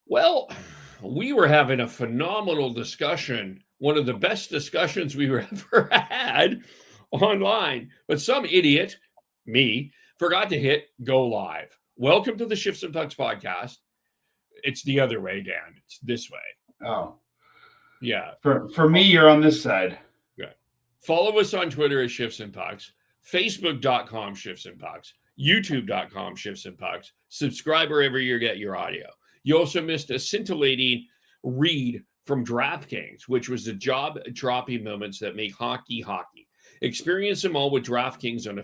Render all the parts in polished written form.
Well, we were having a phenomenal discussion, one of the best discussions we've ever had online. But some idiot, me, forgot to hit go live. Welcome to the Shifts and Pucks podcast. It's the other way, Dan. It's this way. Oh, Yeah. for me, you're on this side. Good. Follow us on Twitter at Shifts and Pucks, Facebook.com Shifts and Pucks, YouTube.com Shifts and Pucks. Subscribe wherever you get your audio. You also missed a scintillating read from DraftKings, which was the job-dropping moments that make hockey hockey. Experience them all with DraftKings, an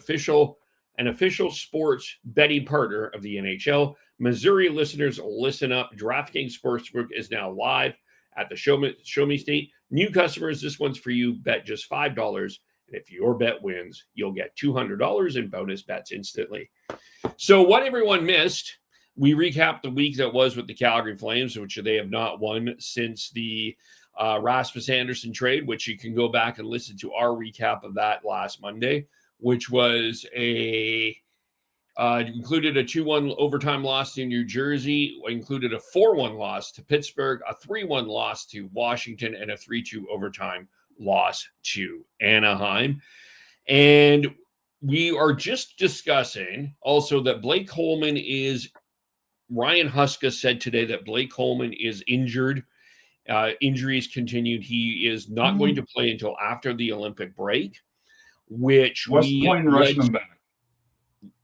official sports betting partner of the NHL. Missouri listeners, listen up. DraftKings Sportsbook is now live at the Show Me State. New customers, this one's for you. Bet just $5. And if your bet wins, you'll get $200 in bonus bets instantly. So what everyone missed, we recapped the week that was with the Calgary Flames, which they have not won since the Rasmus Anderssson trade, which you can go back and listen to our recap of that last Monday, which was included a 2-1 overtime loss to New Jersey, included a 4-1 loss to Pittsburgh, a 3-1 loss to Washington, and a 3-2 overtime loss to Anaheim. And we are just discussing also that Ryan Huska said today that Blake Coleman is injured. Injuries continued. He is not going to play until after the Olympic break, which What's the point in rushing him back?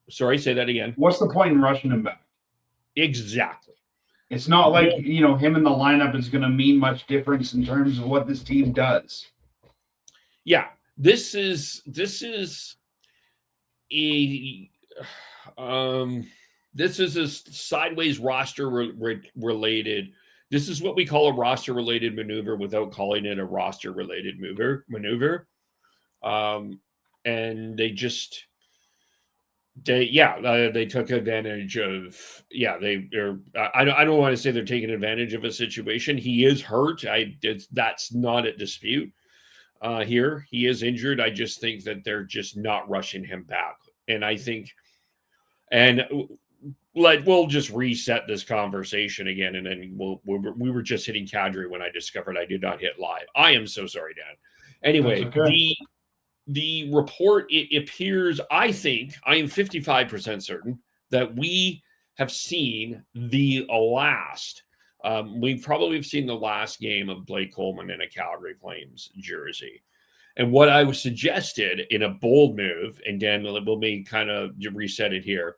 Sorry, say that again. What's the point in rushing him back? Exactly. It's not like, him in the lineup is going to mean much difference in terms of what this team does. Yeah, this is a sideways roster related. This is what we call a roster related maneuver without calling it a roster related maneuver. And they took advantage of, I don't want to say they're taking advantage of a situation. He is hurt. That's not at dispute here. He is injured. I just think that they're just not rushing him back. And I think, we'll just reset this conversation again. And then we were just hitting Kadri when I discovered I did not hit live. I am so sorry, Dan. Anyway, okay. The report, it appears, I think, I am 55% certain that we have seen the last, we probably have seen the last game of Blake Coleman in a Calgary Flames jersey. And what I was suggested in a bold move, and Dan will may kind of reset it here,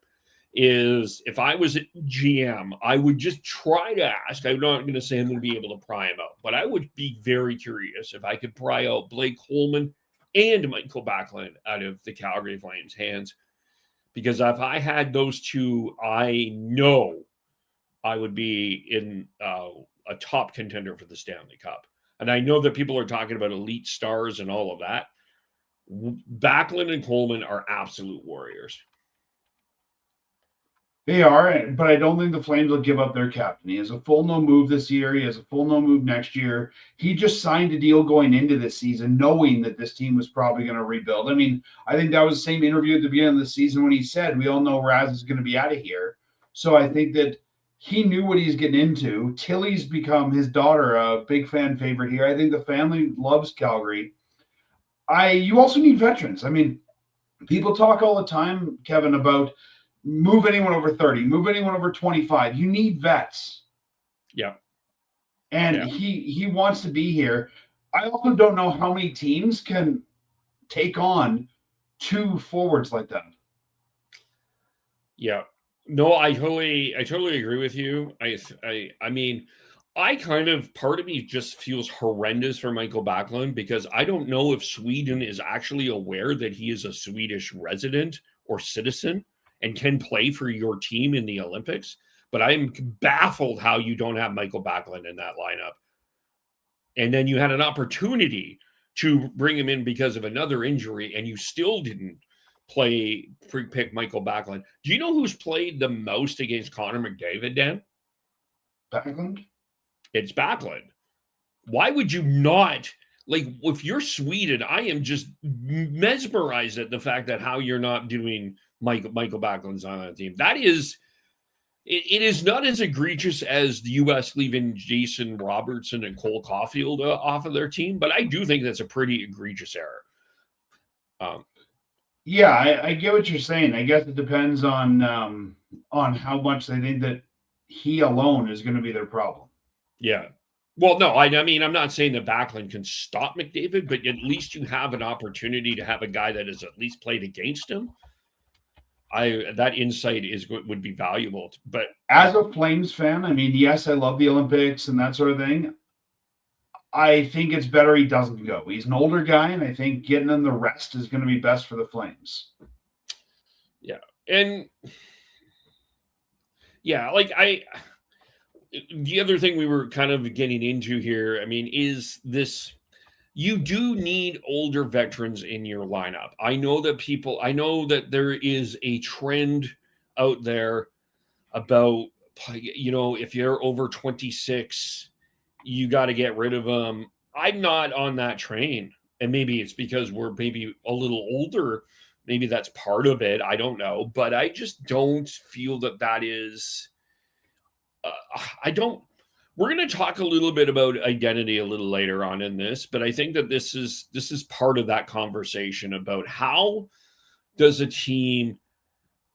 is if I was a GM, I would just try to ask, I'm not going to say I'm going to be able to pry him out, but I would be very curious if I could pry out Blake Coleman and Michael Backlund out of the Calgary Flames' hands. Because if I had those two, I know I would be in a top contender for the Stanley Cup. And I know that people are talking about elite stars and all of that. Backlund and Coleman are absolute warriors. They are, but I don't think the Flames will give up their captain. He has a full no move this year. He has a full no move next year. He just signed a deal going into this season, knowing that this team was probably going to rebuild. I mean, I think that was the same interview at the beginning of the season when he said, we all know Raz is going to be out of here. So I think that he knew what he's getting into. Tilly's become his daughter a big fan favorite here. I think the family loves Calgary. You also need veterans. I mean, people talk all the time, Kevin, about move anyone over 30, move anyone over 25. You need vets. Yeah. And he wants to be here. I also don't know how many teams can take on two forwards like that. Yeah. No, I totally agree with you. I mean, part of me just feels horrendous for Michael Backlund because I don't know if Sweden is actually aware that he is a Swedish resident or citizen and can play for your team in the Olympics. But I'm baffled how you don't have Michael Backlund in that lineup. And then you had an opportunity to bring him in because of another injury, and you still didn't pick Michael Backlund. Do you know who's played the most against Connor McDavid, Dan? Backlund? It's Backlund. Why would you not? Like, if you're Sweden, I am just mesmerized at the fact that how you're not doing Michael Backlund's on that team. That is It is not as egregious as the U.S. leaving Jason Robertson and Cole Caulfield off of their team, but I do think that's a pretty egregious error. Yeah, I get what you're saying. I guess it depends on how much they think that he alone is going to be their problem. Yeah. Well, no, I mean, I'm not saying that Backlund can stop McDavid, but at least you have an opportunity to have a guy that has at least played against him. That insight would be valuable. But as a Flames fan, I mean, yes, I love the Olympics and that sort of thing. I think it's better he doesn't go. He's an older guy, and I think getting him the rest is going to be best for the Flames. Yeah. And yeah, like the other thing we were kind of getting into here, I mean, is this you do need older veterans in your lineup. I know that there is a trend out there about, if you're over 26, you got to get rid of them. I'm not on that train. And maybe it's because we're maybe a little older. Maybe that's part of it. I don't know. But I just don't feel that is. We're going to talk a little bit about identity a little later on in this, but I think that this is part of that conversation about how does a team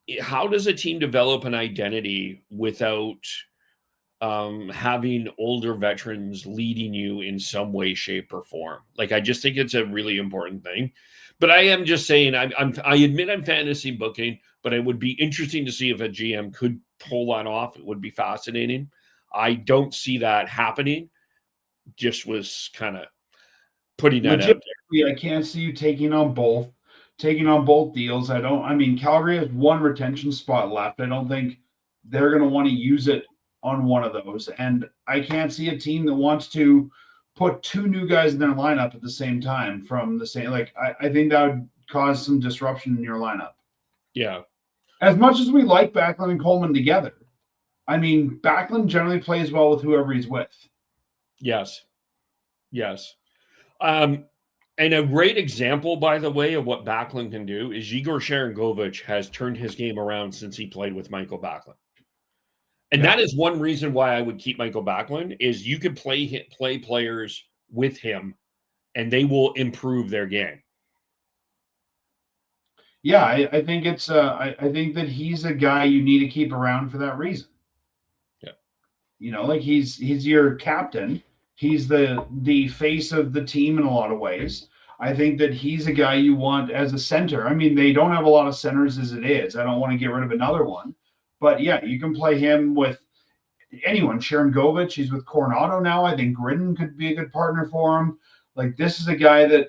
develop an identity without having older veterans leading you in some way, shape, or form. Like, I just think it's a really important thing. But I am just saying, I admit I'm fantasy booking, but it would be interesting to see if a GM could pull that off. It would be fascinating. I don't see that happening. Just was kind of putting that out there. I can't see you taking on both deals. I mean, Calgary has one retention spot left. I don't think they're going to want to use it on one of those. And I can't see a team that wants to put two new guys in their lineup at the same time from the same, I think that would cause some disruption in your lineup. Yeah. As much as we like Backlund and Coleman together, I mean, Backlund generally plays well with whoever he's with. Yes. And a great example, by the way, of what Backlund can do is Igor Sharangovich has turned his game around since he played with Michael Backlund. And that is one reason why I would keep Michael Backlund is you could play players with him and they will improve their game. Yeah, I think it's I think that he's a guy you need to keep around for that reason. Yeah. He's your captain. He's the face of the team in a lot of ways. I think that he's a guy you want as a center. I mean, they don't have a lot of centers as it is. I don't want to get rid of another one. But yeah, you can play him with anyone. Sharangovich, he's with Coronado now. I think Gridin could be a good partner for him. Like, this is a guy that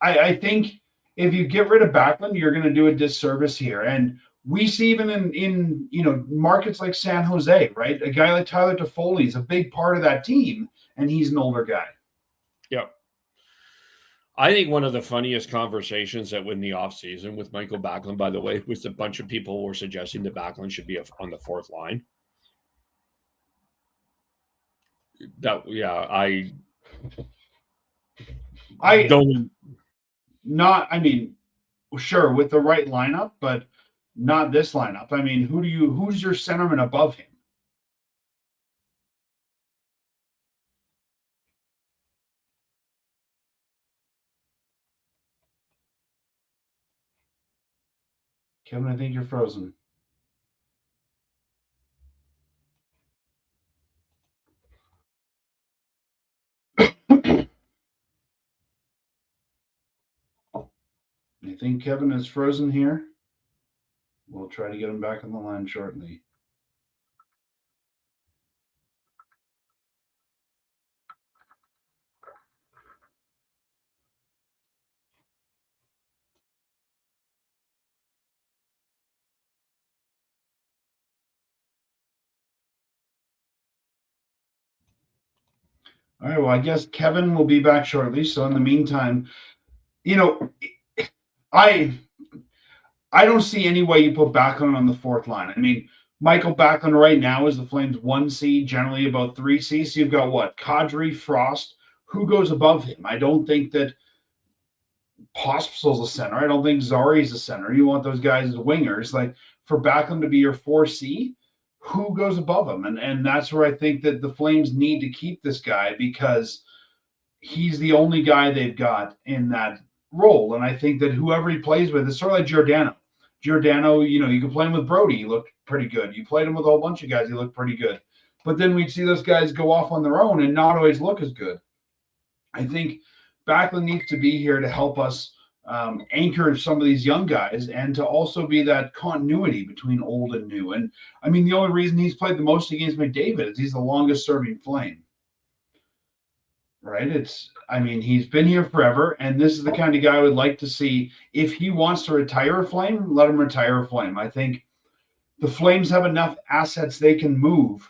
I think if you get rid of Backlund, you're going to do a disservice here. And we see even in markets like San Jose, right? A guy like Tyler Toffoli is a big part of that team, and he's an older guy. Yeah. I think one of the funniest conversations that in the offseason with Michael Backlund, by the way, was a bunch of people were suggesting that Backlund should be on the fourth line. Sure, with the right lineup, but not this lineup. I mean, who's your centerman above him? Kevin, I think you're frozen. I think Kevin is frozen here. We'll try to get him back on the line shortly. All right, well, I guess Kevin will be back shortly. So in the meantime, I don't see any way you put Backlund on the fourth line. I mean, Michael Backlund right now is the Flames 1C, generally about 3C. So you've got what? Kadri, Frost. Who goes above him? I don't think that Pospisil's a center. I don't think Zari's a center. You want those guys as wingers. Like, for Backlund to be your 4C, who goes above him? And that's where I think that the Flames need to keep this guy, because he's the only guy they've got in that role. And I think that whoever he plays with is sort of like Giordano. Giordano, you can play him with Brody. He looked pretty good. You played him with a whole bunch of guys. He looked pretty good. But then we'd see those guys go off on their own and not always look as good. I think Backlund needs to be here to help us anchor some of these young guys, and to also be that continuity between old and new. And I mean, the only reason he's played the most against McDavid is he's the longest serving Flame. Right? He's been here forever, and this is the kind of guy I would like to see. If he wants to retire a Flame, let him retire a Flame. I think the Flames have enough assets they can move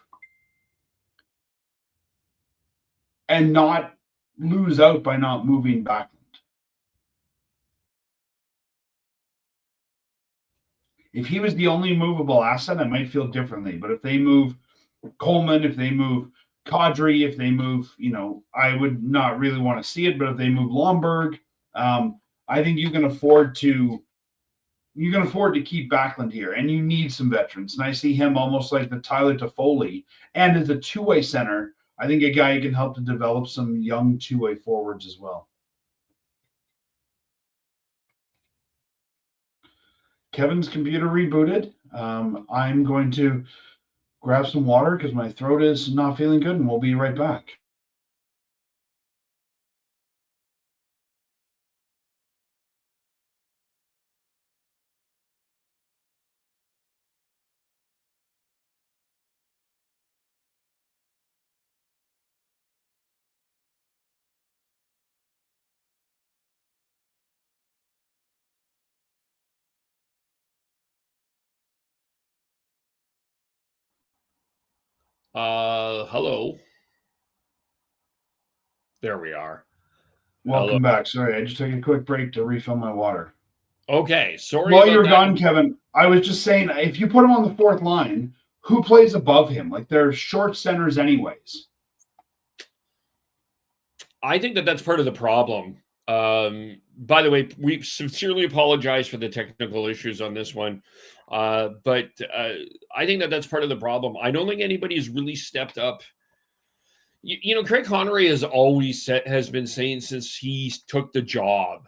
and not lose out by not moving Backlund. If he was the only movable asset, I might feel differently. But if they move Coleman, if they move Kadri, if they move, I would not really want to see it. But if they move Lomberg, I think you can afford to keep Backlund here, and you need some veterans. And I see him almost like the Tyler Toffoli, and as a two-way center, I think a guy who can help to develop some young two-way forwards as well. Kevin's computer rebooted. I'm going to grab some water because my throat is not feeling good, and we'll be right back. Hello. There we are. Welcome back. Sorry, I just took a quick break to refill my water. Okay, sorry. While you're gone, Kevin, I was just saying, if you put him on the fourth line, who plays above him? Like, they're short centers anyways. I think that's part of the problem. By the way, we sincerely apologize for the technical issues on this one. But I think that's part of the problem. I don't think anybody's really stepped up. Craig Connery has been saying since he took the job,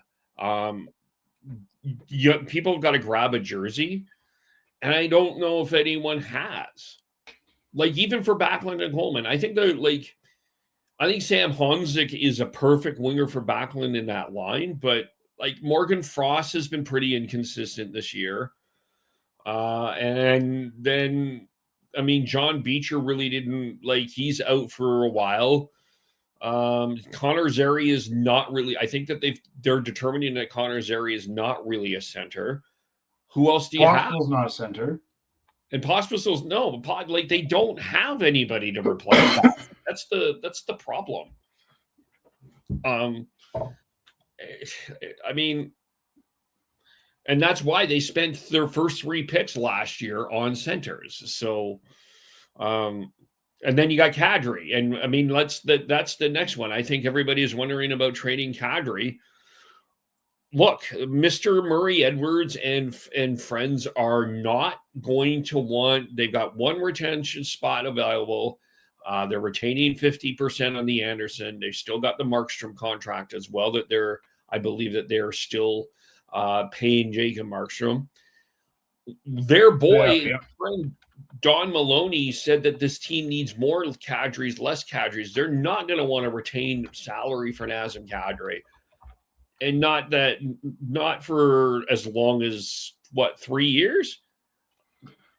people have got to grab a jersey, and I don't know if anyone has. Like, even for Backlund and Coleman, I think Sam Honzik is a perfect winger for Backlund in that line, but like Morgan Frost has been pretty inconsistent this year. And then, John Beecher really didn't, he's out for a while. Connor Zary is not really, I think that they're determining that Connor Zary is not really a center. Who else do you have? Pospisil's not a center. And Pospisil's no, they don't have anybody to replace that. That's the problem. And that's why they spent their first 3 picks last year on centers. So, and then you got Kadri, and that's the next one. I think everybody is wondering about trading Kadri. Look, Mr. Murray Edwards and friends are not going to want. They've got one retention spot available. They're retaining 50% on the Anderssson. They've still got the Markstrom contract as well. I believe that they're still paying Jacob Markstrom. Their boy, friend Don Maloney, said that this team needs more Kadris, less Kadris. They're not going to want to retain salary for Nazem Kadri. And not for as long as 3 years?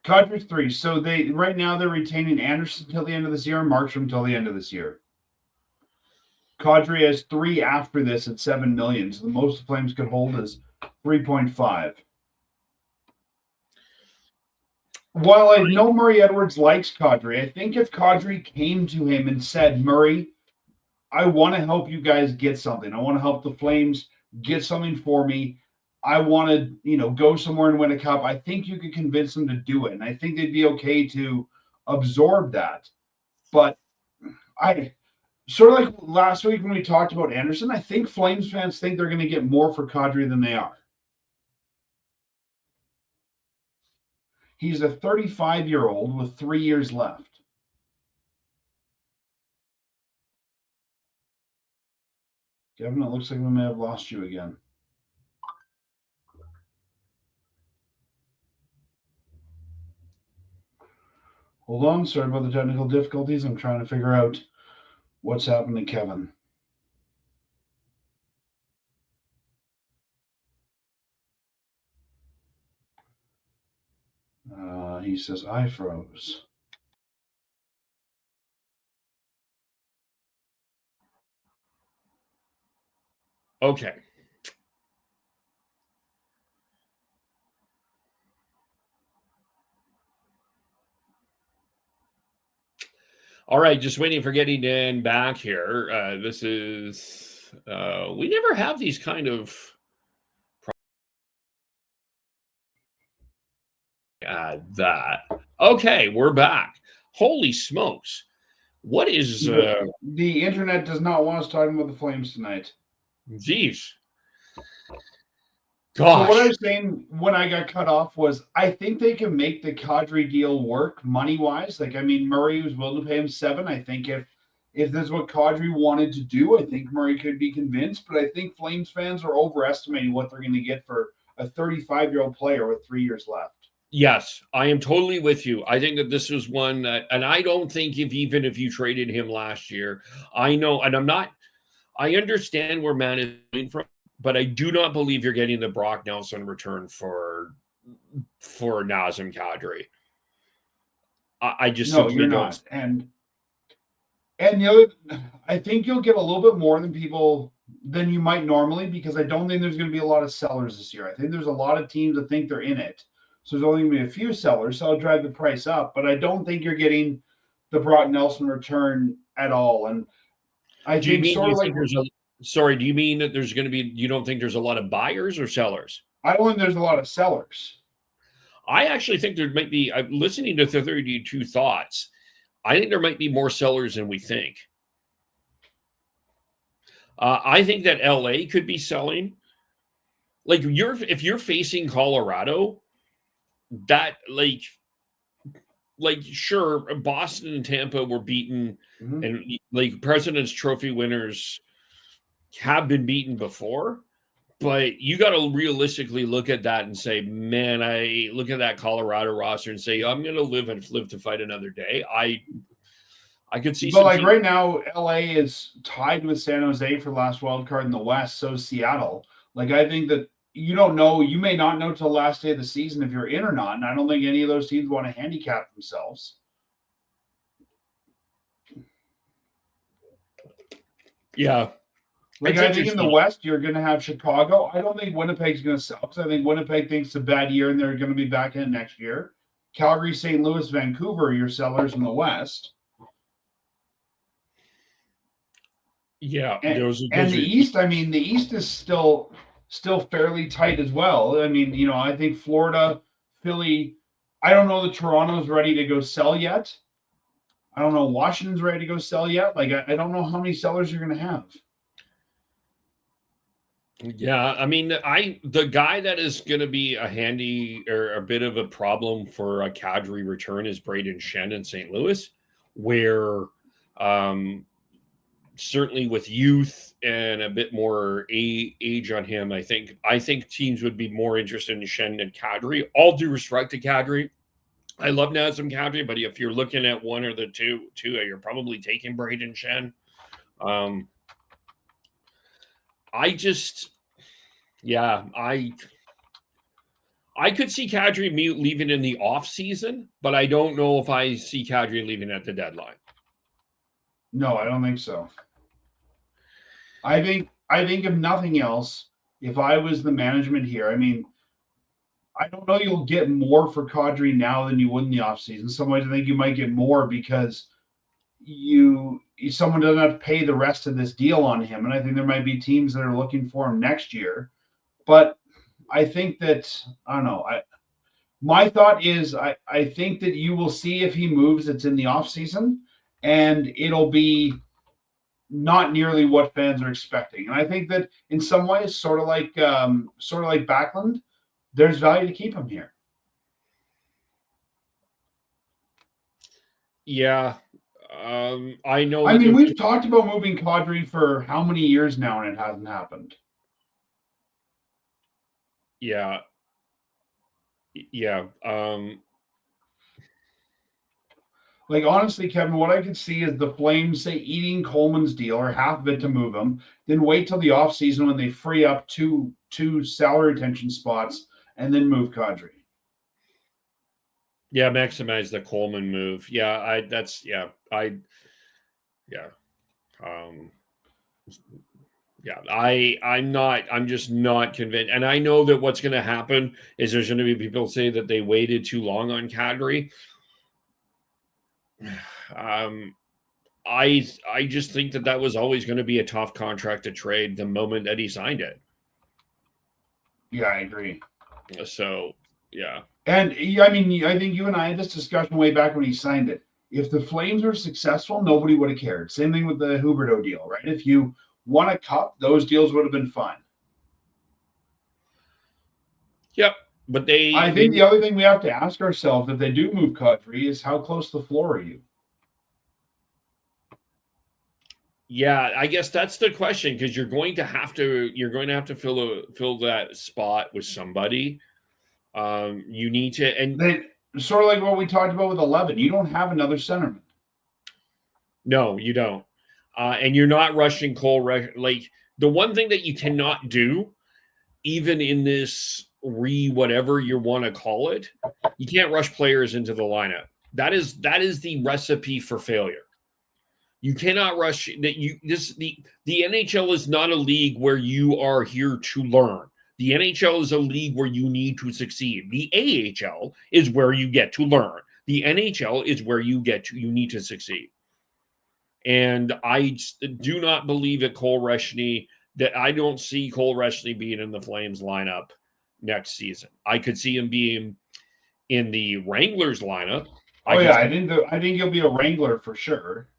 Kadri's 3. So right now they're retaining Anderssson till the end of this year and Markstrom till the end of this year. Kadri has 3 after this at $7 million. So the most the Flames could hold is 3.5. While I know Murray Edwards likes Kadri, I think if Kadri came to him and said, Murray, I want to help you guys get something. I want to help the Flames get something for me. I want to, go somewhere and win a cup. I think you could convince them to do it. And I think they'd be okay to absorb that. But I sort of like last week when we talked about Anderssson, I think Flames fans think they're going to get more for Kadri than they are. He's a 35-year-old with 3 years left. Kevin, it looks like we may have lost you again. Hold on. Sorry about the technical difficulties. I'm trying to figure out what's happened to Kevin. He says, I froze. Okay. All right, just waiting for getting Dan back here. This is we never have these kind of that. Okay, we're back. Holy smokes. What is the internet does not want us talking about the Flames tonight. Geez. Gosh. So what I was saying when I got cut off was I think they can make the Kadri deal work money-wise. Like, I mean, Murray was willing to pay him $7. I think if this is what Kadri wanted to do, I think Murray could be convinced. But I think Flames fans are overestimating what they're going to get for a 35-year-old player with 3 years left. Yes, I am totally with you. I think that this is one that, and I don't think even if you traded him last year, I know, and I understand where man is coming from, but I do not believe you're getting the Brock Nelson return for Nazem Kadri. I just no, you're not. And the other, I think you'll get a little bit more than you might normally, because I don't think there's going to be a lot of sellers this year. I think there's a lot of teams that think they're in it. So there's only going to be a few sellers, so I'll drive the price up. But I don't think you're getting the Brock Nelson return at all. And I think sort of like sorry, do you mean that there's going to be, you don't think there's a lot of buyers or sellers? I don't think there's a lot of sellers. I actually think there might be, I'm listening to the 32 Thoughts. I think there might be more sellers than we think. I think that LA could be selling. Like if you're facing Colorado, that like sure, Boston and Tampa were beaten, and like President's Trophy winners have been beaten before, but you got to realistically look at that and say, man, I look at that Colorado roster and say, I'm going to live to fight another day. I could see, but like right now, LA is tied with San Jose for last wild card in the West. So Seattle. Like, I think that you don't know. You may not know till the last day of the season if you're in or not. And I don't think any of those teams want to handicap themselves. Yeah. Like, I think in the West, you're going to have Chicago. I don't think Winnipeg's going to sell, because I think Winnipeg thinks it's a bad year and they're going to be back in it next year. Calgary, St. Louis, Vancouver, your sellers in the West. Yeah. And the East, I mean, the East is still fairly tight as well. I mean, you know, I think Florida, Philly, I don't know that Toronto's ready to go sell yet. I don't know Washington's ready to go sell yet. Like, I don't know how many sellers you're going to have. Yeah, I mean, the guy that is going to be a handy or a bit of a problem for a Kadri return is Braden Shen in St. Louis, where certainly with youth and a bit more age on him, I think teams would be more interested in Shen than Kadri. All due respect to Kadri, I love Nazem Kadri, but if you're looking at one or the two, you're probably taking Braden Shen. I could see Kadri leaving in the off season, but I don't know if I see Kadri leaving at the deadline. No, I don't think so. I think if nothing else, if I was the management here, I mean, I don't know you'll get more for Kadri now than you would in the offseason. Some ways I think you might get more because someone doesn't have to pay the rest of this deal on him. And I think there might be teams that are looking for him next year. But I think that, I don't know. My thought is I think that you will see if he moves, it's in the offseason, and it'll be not nearly what fans are expecting. And I think that in some ways, sort of like Backlund, there's value to keep him here. Yeah. I know. I mean, we've talked about moving Kadri for how many years now, and it hasn't happened. Yeah. Yeah. Like, honestly, Kevin, what I could see is the Flames, say, eating Coleman's deal or half of it to move him, then wait till the offseason when they free up two salary retention spots, and then move Kadri. Yeah, maximize the Coleman move. Yeah, yeah. Um, yeah, I'm just not convinced. And I know that what's going to happen is there's going to be people say that they waited too long on Kadri. I just think that was always going to be a tough contract to trade the moment that he signed it. Yeah, I agree. So, yeah. And I mean, I think you and I had this discussion way back when he signed it. If the Flames were successful, nobody would have cared. Same thing with the Huberdeau deal, right? If you won a cup, those deals would have been fun. Yep. But I think the other thing we have to ask ourselves if they do move Kadri is how close to the floor are you? Yeah, I guess that's the question because you're going to have to fill that spot with somebody. You need to, and sort of like what we talked about with 11. You don't have another centerman. No, you don't, and you're not rushing Cole. Like the one thing that you cannot do, even in this whatever you want to call it, you can't rush players into the lineup. That is the recipe for failure. You cannot rush that. The NHL is not a league where you are here to learn. The NHL is a league where you need to succeed. The AHL is where you get to learn. The NHL is where you need to succeed. And I do not believe that I don't see Cole Reshney being in the Flames lineup next season. I could see him being in the Wranglers lineup. I think he'll be a Wrangler for sure.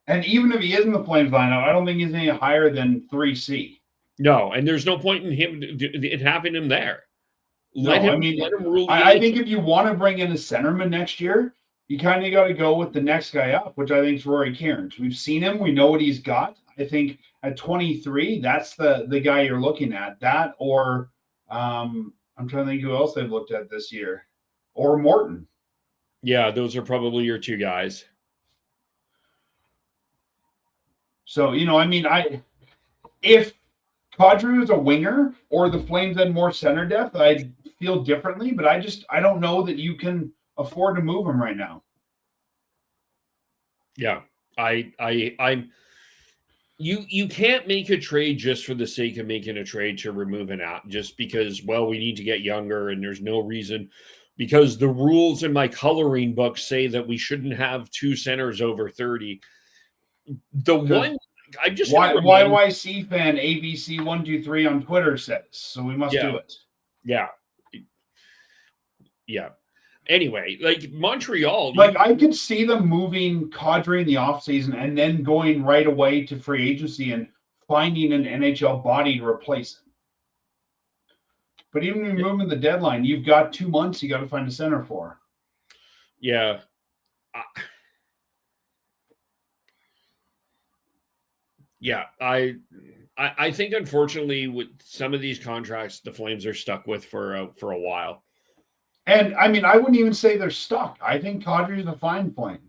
And even if he is in the Flames lineup, I don't think he's any higher than 3C. No, and there's no point in it having him there. Let him rule. I think if you want to bring in a centerman next year, you kind of got to go with the next guy up, which I think is Rory Cairns. We've seen him. We know what he's got. I think at 23, that's the guy you're looking at. That or I'm trying to think who else they've looked at this year. Or Morton. Yeah, those are probably your two guys. So, if Kadri was a winger or the Flames had more center depth, I'd feel differently, but I don't know that you can afford to move him right now. Yeah. You can't make a trade just for the sake of making a trade to remove an out just because, well, we need to get younger and there's no reason because the rules in my coloring book say that we shouldn't have two centers over 30. The one I just YYC fan ABC123 on Twitter says so. We must do it. Yeah. Anyway, like Montreal, I could see them moving Kadri in the offseason and then going right away to free agency and finding an NHL body to replace him. But even if you move him in the deadline, you've got 2 months. You got to find a center for. Yeah. Yeah, I think unfortunately with some of these contracts, the Flames are stuck with for a while. And I mean, I wouldn't even say they're stuck. I think Kadri's a fine point.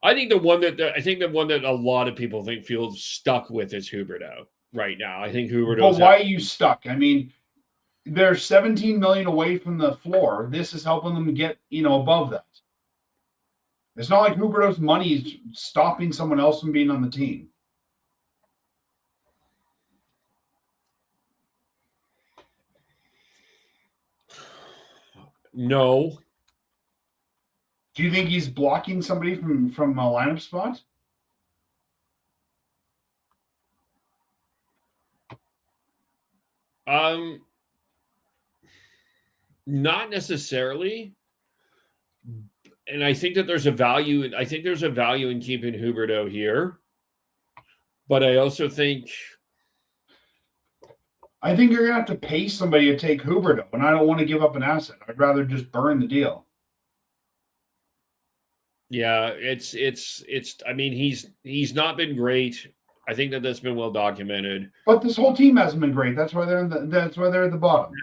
I think the one that a lot of people think feels stuck with is Huberdeau right now. I think Huberdeau. But why are you stuck? I mean, they're $17 million away from the floor. This is helping them get above that. It's not like Huberdeau's money is stopping someone else from being on the team. No. Do you think he's blocking somebody from a lineup spot? Not necessarily. And I think that there's a value in keeping Huberdeau here. But I also think you're going to have to pay somebody to take Huberdeau, and I don't want to give up an asset. I'd rather just burn the deal. Yeah, it's. I mean, he's not been great. I think that's been well documented. But this whole team hasn't been great. That's why they're at the bottom.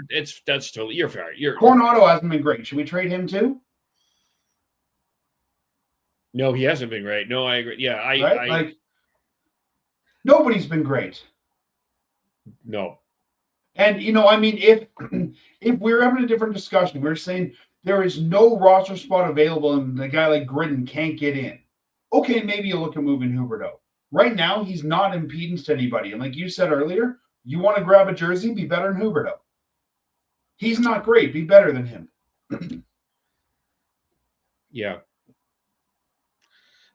That's totally, you're fair. Coronado hasn't been great. Should we trade him too? No, he hasn't been great. No, I agree. Yeah, right? Like nobody's been great. No. And I mean, if we're having a different discussion, we're saying there is no roster spot available and the guy like Gridin can't get in. Okay, maybe you look at moving Huberdeau. Right now, he's not impedance to anybody. And like you said earlier, you want to grab a jersey, be better than Huberdeau. He's not great. Be better than him. Yeah.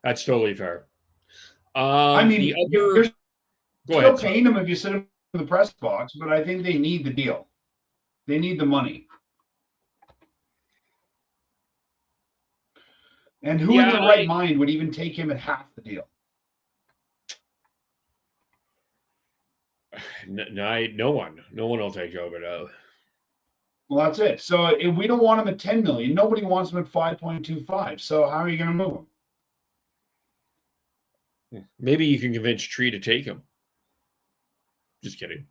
That's totally fair. I mean, you're still paying him if you sit him in the press box, but I think they need the deal. They need the money. And who in their right mind would even take him at half the deal? No one. No one will take Huberdeau. Well, that's it. So if we don't want him at $10 million, nobody wants him at 5.25. So how are you going to move him? Maybe you can convince Tree to take him. Just kidding.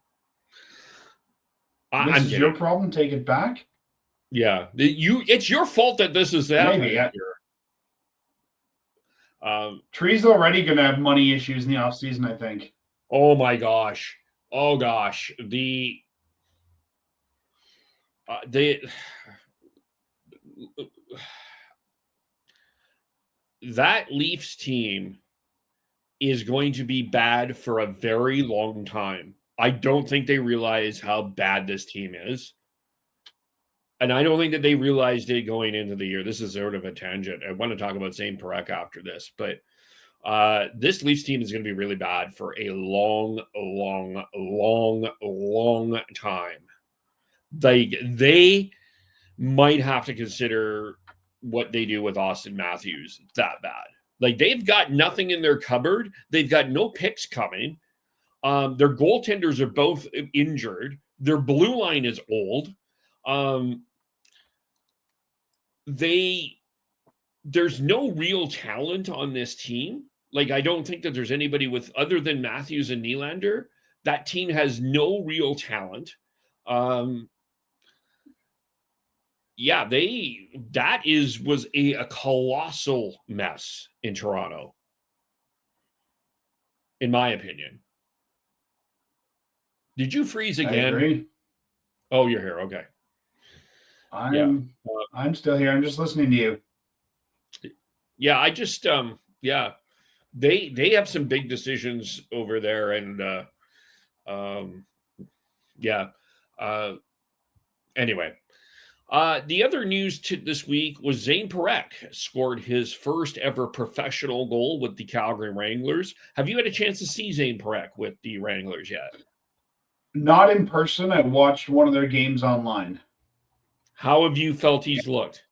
This is your problem. Take it back. Yeah, it's your fault that this is that. Maybe. Yeah. Tree's already going to have money issues in the offseason, I think. Oh my gosh. Oh gosh. That Leafs team is going to be bad for a very long time. I don't think they realize how bad this team is. And I don't think that they realized it going into the year. This is sort of a tangent. I want to talk about Zane Parekh after this, but this Leafs team is going to be really bad for a long time. Like, they might have to consider what they do with Austin Matthews that bad. Like, they've got nothing in their cupboard. They've got no picks coming. Their goaltenders are both injured. Their blue line is old. There's no real talent on this team. Like, I don't think that there's anybody with, other than Matthews and Nylander, that team has no real talent. Yeah, was a colossal mess in Toronto, in my opinion. Did you freeze again? I agree. Oh, you're here. Okay. I'm still here. I'm just listening to you. Yeah, I just they have some big decisions over there, and anyway. The other news this week was Zane Parekh scored his first ever professional goal with the Calgary Wranglers. Have you had a chance to see Zane Parekh with the Wranglers yet? Not in person. I watched one of their games online. How have you felt he's looked?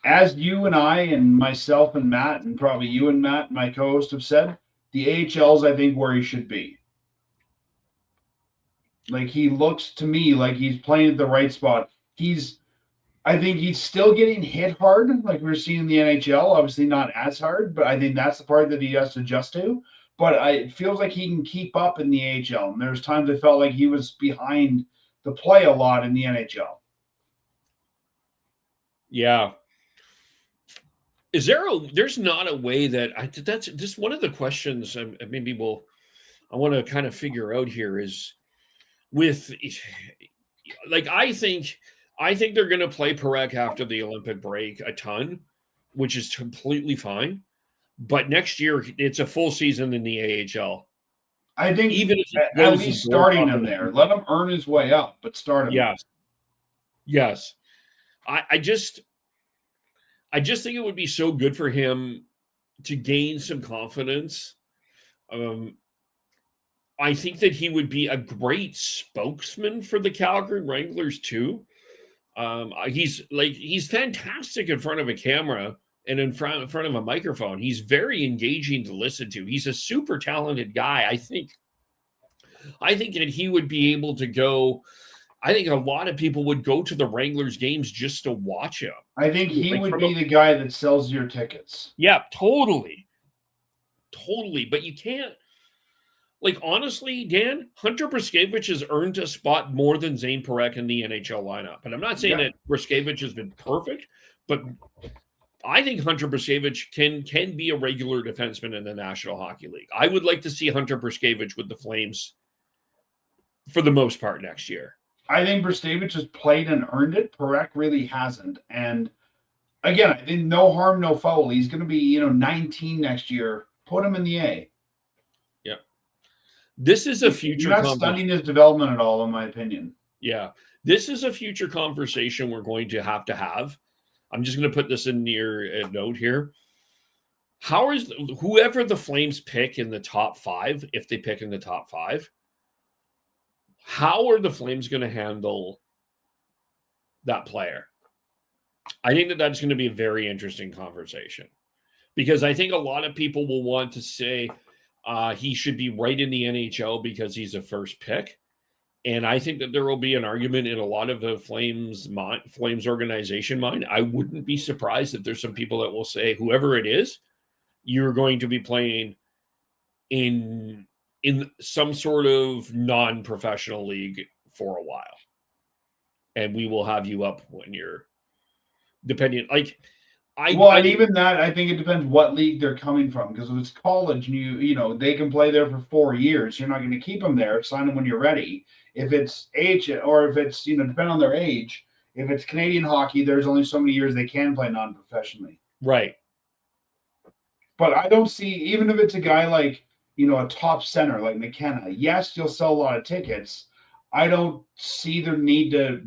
As you and I and myself and Matt, and probably you and Matt, my co-host, have said, the AHL's, I think, where he should be. Like, he looks to me like he's playing at the right spot. I think he's still getting hit hard, like we're seeing in the NHL. Obviously not as hard, but I think that's the part that he has to adjust to. But it feels like he can keep up in the AHL. And there's times I felt like he was behind the play a lot in the NHL. Yeah. There's not a way that's just one of the questions maybe I want to kind of figure out here is with, like, I think they're going to play Parekh after the Olympic break a ton, which is completely fine. But next year, it's a full season in the AHL. I think even at least starting him there. Let him earn his way up, but start him. Yes. I just think it would be so good for him to gain some confidence. I think that he would be a great spokesman for the Calgary Wranglers too. He's fantastic in front of a camera and in front of a microphone. He's very engaging to listen to. He's a super talented guy. I think that he would be able to go I think a lot of people would go to the Wranglers games just to watch him. I think he would be the guy that sells your tickets. Yeah, totally. Totally. But you can't, like, honestly, Dan, Hunter Brzusewicz has earned a spot more than Zane Parekh in the NHL lineup. And I'm not saying that Brzusewicz has been perfect, but I think Hunter Brzusewicz can be a regular defenseman in the National Hockey League. I would like to see Hunter Brzusewicz with the Flames for the most part next year. I think Brzusewicz has played and earned it. Parekh really hasn't. And again, I think no harm, no foul. He's going to be, 19 next year. Put him in the A. Yeah. This is a future. You're not studying his development at all, in my opinion. Yeah. This is a future conversation we're going to have. I'm just going to put this in your note here. How is whoever the Flames pick in the top 5, if they pick in the top 5, how are the Flames going to handle that player? I think that's going to be a very interesting conversation, because I think a lot of people will want to say he should be right in the NHL because he's a first pick. And I think that there will be an argument in a lot of the Flames organization mind. I wouldn't be surprised if there's some people that will say, whoever it is, you're going to be playing in some sort of non-professional league for a while. And we will have you up when you're depending. And even that, I think it depends what league they're coming from. Because if it's college and they can play there for 4 years, you're not going to keep them there. Sign them when you're ready. If it's age, or if it's, depending on their age, if it's Canadian hockey, there's only so many years they can play non-professionally. Right. But I don't see, even if it's a guy like, a top center like McKenna, yes, you'll sell a lot of tickets. I don't see the need to,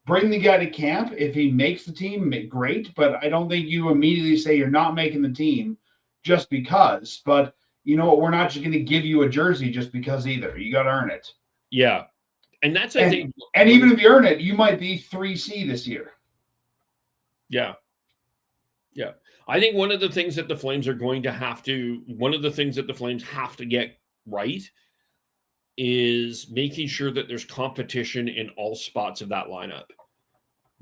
bring the guy to camp. If he makes the team, great. But I don't think you immediately say you're not making the team just because. But you know what? We're not just going to give you a jersey just because either. You got to earn it. Yeah. And that's, I think. And even if you earn it, you might be 3C this year. Yeah. Yeah. I think one of the things that the Flames have to get right is making sure that there's competition in all spots of that lineup,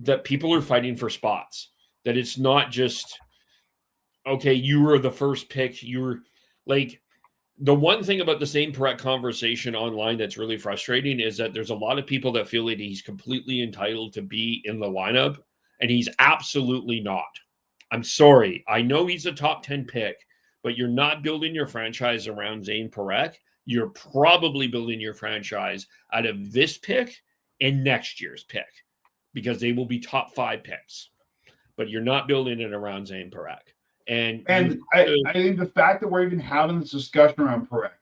that people are fighting for spots, that it's not just, okay, you were the first pick. You're like, the one thing about the same Parekh conversation online that's really frustrating is that there's a lot of people that feel that he's completely entitled to be in the lineup, and he's absolutely not. I'm sorry. I know he's a top 10 pick, but you're not building your franchise around Zane Parekh. You're probably building your franchise out of this pick and next year's pick, because they will be top 5 picks, but you're not building it around Zane Parekh. And I think the fact that we're even having this discussion around Parekh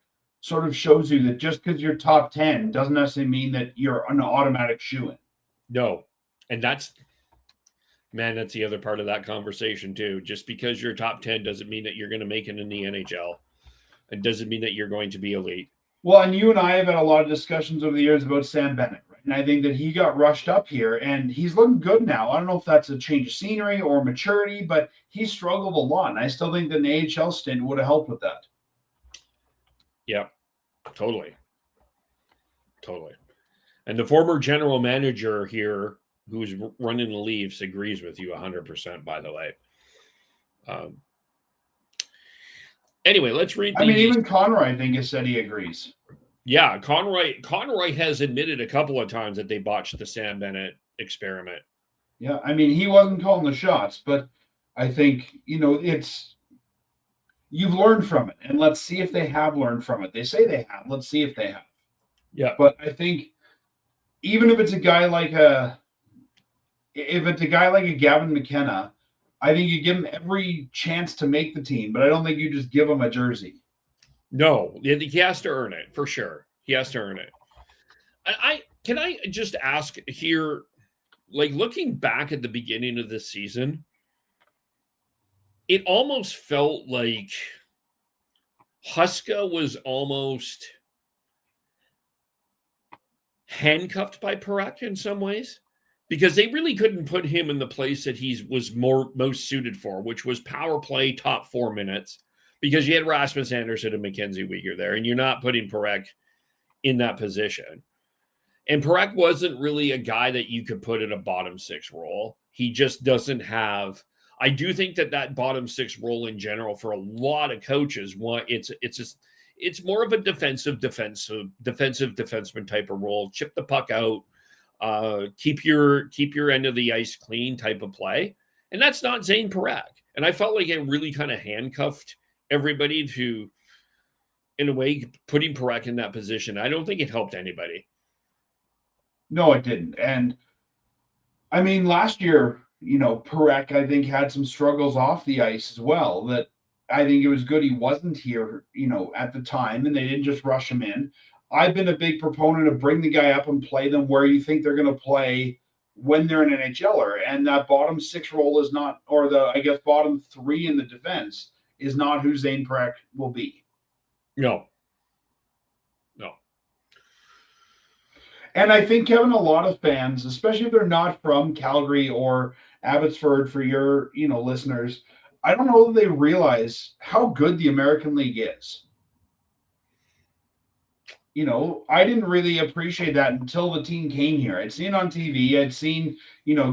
sort of shows you that just because you're top 10 doesn't necessarily mean that you're an automatic shoo-in. No. And that's the other part of that conversation too. Just because you're top 10 doesn't mean that you're going to make it in the NHL. It doesn't mean that you're going to be elite. Well, and you and I have had a lot of discussions over the years about Sam Bennett, right? And I think that he got rushed up here, and he's looking good now. I don't know if that's a change of scenery or maturity, but he struggled a lot, and I still think that an AHL stint would have helped with that. Yeah, totally. And the former general manager here, who's running the Leafs, agrees with you 100%, by the way. Anyway, let's read. Even Conroy, I think, has said he agrees. Yeah, Conroy has admitted a couple of times that they botched the Sam Bennett experiment. Yeah, he wasn't calling the shots, but I think, it's, you've learned from it, and let's see if they have learned from it. They say they have. Let's see if they have. Yeah. But I think even if it's a guy like a Gavin McKenna, I think you give him every chance to make the team, but I don't think you just give him a jersey. No, he has to earn it, for sure. He has to earn it. Can I just ask here, like, looking back at the beginning of this season, it almost felt like Huska was almost handcuffed by Parekh in some ways, because they really couldn't put him in the place that he was most suited for, which was power play top 4 minutes, because you had Rasmus Anderssson and Mackenzie Weegar there, and you're not putting Parekh in that position. And Parekh wasn't really a guy that you could put in a bottom six role. He just doesn't have. I do think that bottom six role in general for a lot of coaches, it's more of a defensive defenseman type of role. Chip the puck out, keep your end of the ice clean type of play, and that's not Zane Parekh. And I felt like it really kind of handcuffed everybody to, in a way, putting Parekh in that position. I don't think it helped anybody. No, it didn't. And I mean, last year, Parekh, I think, had some struggles off the ice as well. That I think it was good he wasn't here, at the time, and they didn't just rush him in. I've been a big proponent of bring the guy up and play them where you think they're going to play when they're an NHLer. And that bottom six role is not, or bottom three in the defense is not who Zane Parekh will be. No. And I think, Kevin, a lot of fans, especially if they're not from Calgary or Abbotsford, for your, listeners, I don't know that they realize how good the American League is. I didn't really appreciate that until the team came here. I'd seen it on TV, I'd seen,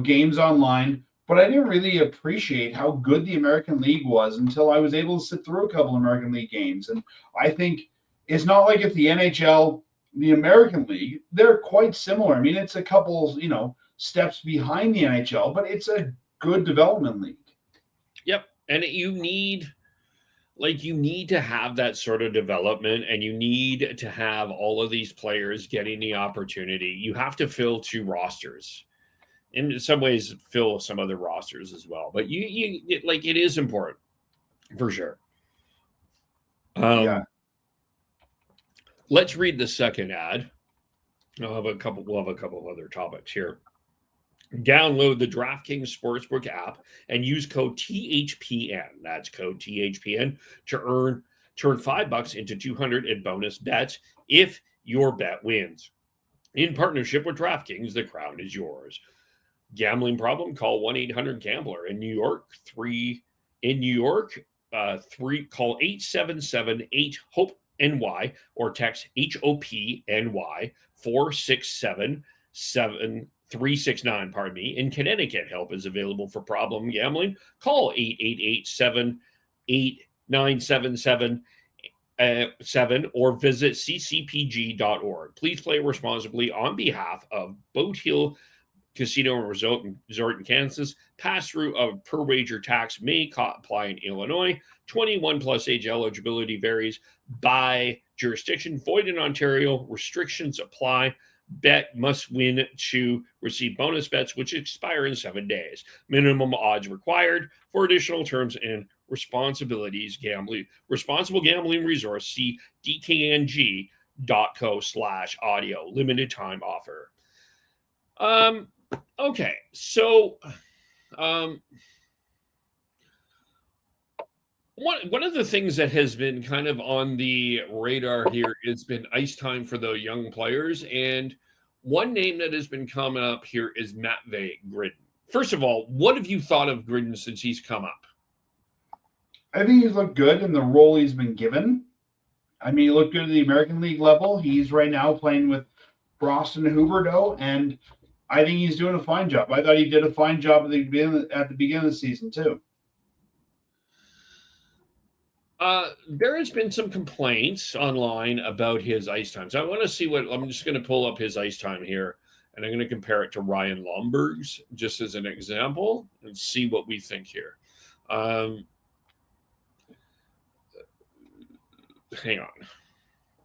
games online, but I didn't really appreciate how good the American League was until I was able to sit through a couple American League games. And I think it's not like if the NHL, the American League, they're quite similar. I mean, it's a couple, steps behind the NHL, but it's a good development league. Yep. And you need to have that sort of development, and you need to have all of these players getting the opportunity. You have to fill two rosters. In some ways, fill some other rosters as well. But it is important for sure. Yeah. Let's read the second ad. We'll have a couple of other topics here. Download the DraftKings Sportsbook app and use code THPN. That's code THPN to turn $5 into $200 in bonus bets if your bet wins. In partnership with DraftKings, the crown is yours. Gambling problem? Call 1-800-GAMBLER. In New York, call 877-8-HOPE-NY or text HOPNY 467-7369. Pardon me. In Connecticut, help is available for problem gambling. Call 888-789-7777 or visit ccpg.org. Please play responsibly on behalf of Boat Hill Casino and Resort in Kansas. Pass-through of per wager tax may apply in Illinois. 21 plus age eligibility varies by jurisdiction. Void in Ontario. Restrictions apply. Bet must win to receive bonus bets, which expire in 7 days. Minimum odds required. For additional terms and responsibilities, responsible gambling resource, see dkng.co/audio. Limited time offer. Okay, so one of the things that has been kind of on the radar here has been ice time for the young players, and one name that has been coming up here is Matvei Gridin. First of all, what have you thought of Gridin since he's come up? I think he's looked good in the role he's been given. I mean, he looked good at the American League level. He's right now playing with Boston and Huberdeau, and I think he's doing a fine job. I thought he did a fine job at the beginning of the season, too. There has been some complaints online about his ice time. So I want to see I'm just going to pull up his ice time here, and I'm going to compare it to Ryan Lomberg's just as an example and see what we think here. Hang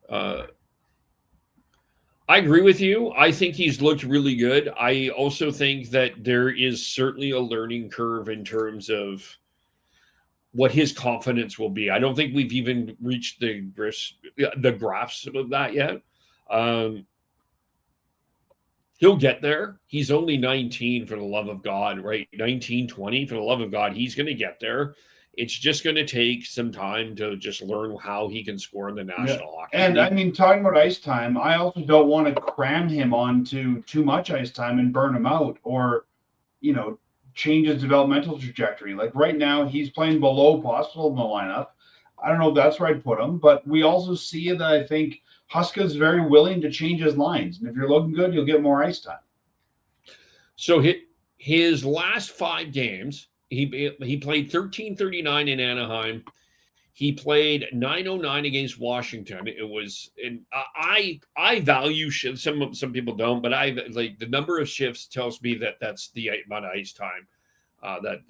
on. I agree with you. I think he's looked really good. I also think that there is certainly a learning curve in terms of what his confidence will be. I don't think we've even reached the graphs of that yet. He'll get there. He's only 19, for the love of God, right? 19, 20, for the love of God. He's going to get there. It's just going to take some time to just learn how he can score in the National Hockey League. And I mean, talking about ice time, I also don't want to cram him onto too much ice time and burn him out, or, change his developmental trajectory. Like right now, he's playing below possible in the lineup. I don't know if that's where I'd put him, but we also see that I think Huska is very willing to change his lines. And if you're looking good, you'll get more ice time. So his last 5 games, he played 13:39 in Anaheim. He played 9:09 against Washington. It was, and I value shifts. Some people don't, but I like the number of shifts tells me that that's the amount of ice time that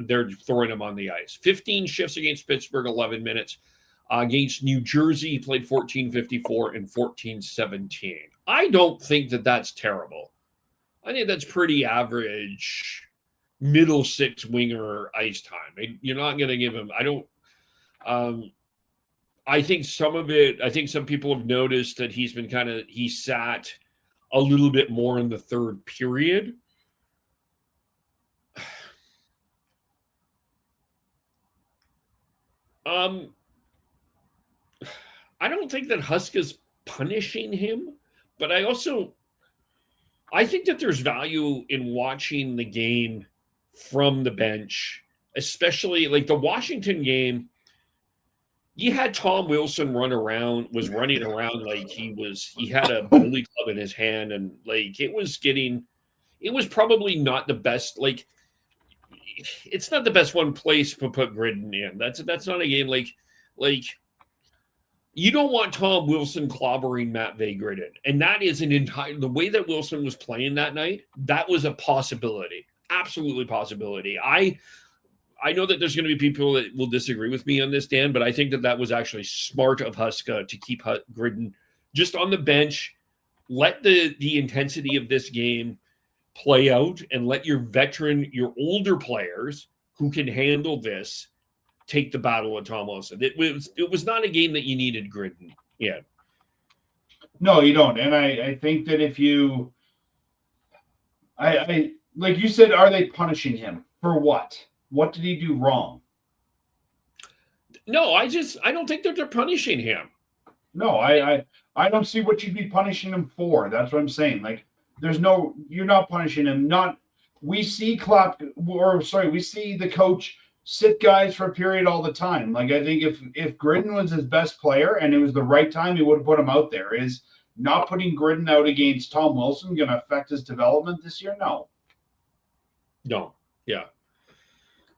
they're throwing him on the ice. 15 shifts against Pittsburgh, 11 minutes. Against New Jersey, he played 14:54 and 14:17. I don't think that that's terrible. I think that's pretty average, middle 6 winger ice time. You're not going to give him. I think some of it. I think some people have noticed that he sat a little bit more in the third period. I don't think that Huska's punishing him, but I think that there's value in watching the game from the bench, especially like the Washington game. You had Tom Wilson running around like he had a billy club in his hand, and like it was probably not the best. Like it's not the best one place to put Gridin in. That's not a game like you don't want Tom Wilson clobbering Matvei Gridin. And that is the way that Wilson was playing that night, that was a possibility. Absolutely possibility. I know that there's going to be people that will disagree with me on this, Dan, but I think that was actually smart of Huska to keep Gridin just on the bench, let the intensity of this game play out, and let your older players who can handle this take the battle with Tom Wilson. It was not a game that you needed Gridin. Yeah. No, you don't. And I think that if you, I like you said, are they punishing him for what? What did he do wrong? No, I don't think that they're punishing him. No, I don't see what you'd be punishing him for. That's what I'm saying. Like, you're not punishing him. We see the coach sit guys for a period all the time. Like, I think if Gridin was his best player and it was the right time, he would have put him out there. Is not putting Gridin out against Tom Wilson going to affect his development this year? No. Yeah.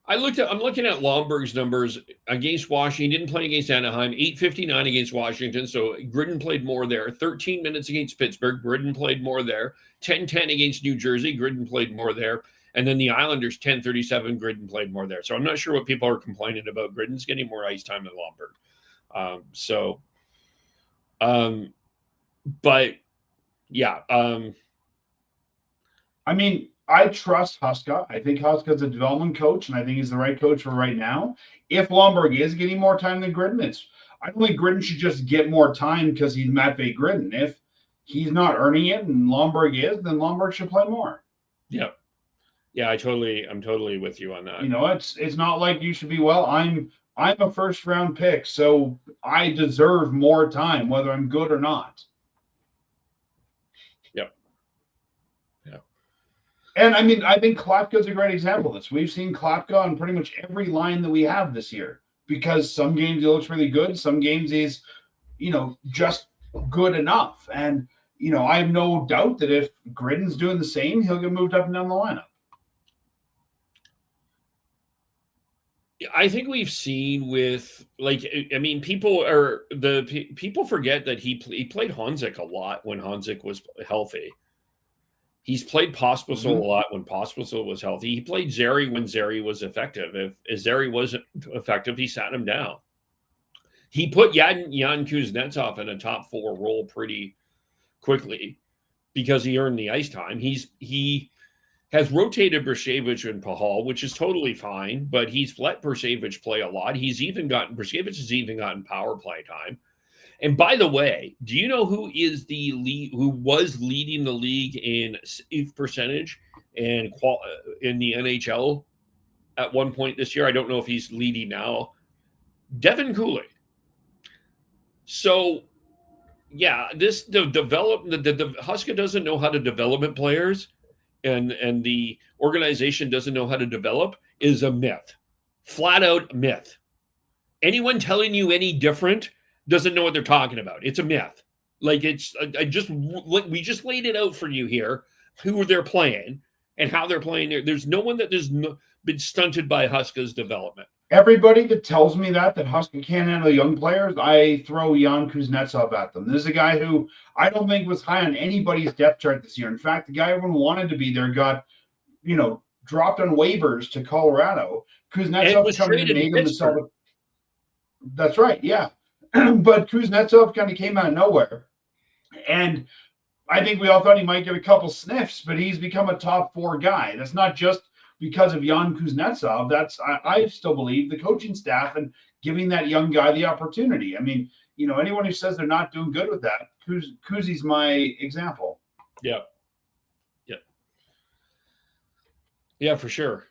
I'm looking at Lomberg's numbers against Washington. He didn't play against Anaheim. 8:59 against Washington. So Gridin played more there. 13 minutes against Pittsburgh. Gridin played more there. 10:10 against New Jersey. Gridin played more there. And then the Islanders, 10:37, Gridin played more there. So I'm not sure what people are complaining about. Gridin's getting more ice time than Lomberg. But yeah. I mean, I trust Huska. I think Huska's a development coach, and I think he's the right coach for right now. If Lomberg is getting more time than Gridin, I don't think Gridin should just get more time because he's Matvei Gridin. If he's not earning it and Lomberg is, then Lomberg should play more. Yeah. Yeah, I'm totally with you on that. You know, it's not like you should be, well, I'm a first round pick, so I deserve more time, whether I'm good or not. Yep. Yeah. And I mean, I think Klapka's a great example of this. We've seen Klapka on pretty much every line that we have this year, because some games he looks really good, some games he's, just good enough. And, I have no doubt that if Gridin's doing the same, he'll get moved up and down the lineup. I think we've seen with people forget that he played Honzek a lot when Honzek was healthy. He's played Pospisil a lot when Pospisil was healthy. He played Zary when Zary was effective. If Zary wasn't effective, he sat him down. He put Jan Kuznetsov in a top 4 role pretty quickly because he earned the ice time. He has rotated Bershevich and Pahal, which is totally fine, but he's let Bershevich play a lot. Bershevich has even gotten power play time. And by the way, do you know who was leading the league in save percentage and in the NHL at one point this year? I don't know if he's leading now. Devin Cooley. So, yeah, the Huska doesn't know how to develop players. And the organization doesn't know how to develop is a myth. Flat out myth. Anyone telling you any different doesn't know what they're talking about. It's a myth. Like we just laid it out for you here, who they're playing and how they're playing there. There's no one that been stunted by Huska's development. Everybody that tells me that Huska can't handle young players, I throw Jan Kuznetsov at them. This is a guy who I don't think was high on anybody's depth chart this year. In fact, the guy everyone wanted to be there got, dropped on waivers to Colorado. Kuznetsov come in and made him the. That's right, yeah. But Kuznetsov kind of came out of nowhere. And I think we all thought he might get a couple sniffs, but he's become a top 4 guy. That's not just because of Jan Kuznetsov. That's, I still believe, the coaching staff and giving that young guy the opportunity. I mean, anyone who says they're not doing good with that, Kuzi's my example. Yeah. Yeah. Yeah, for sure.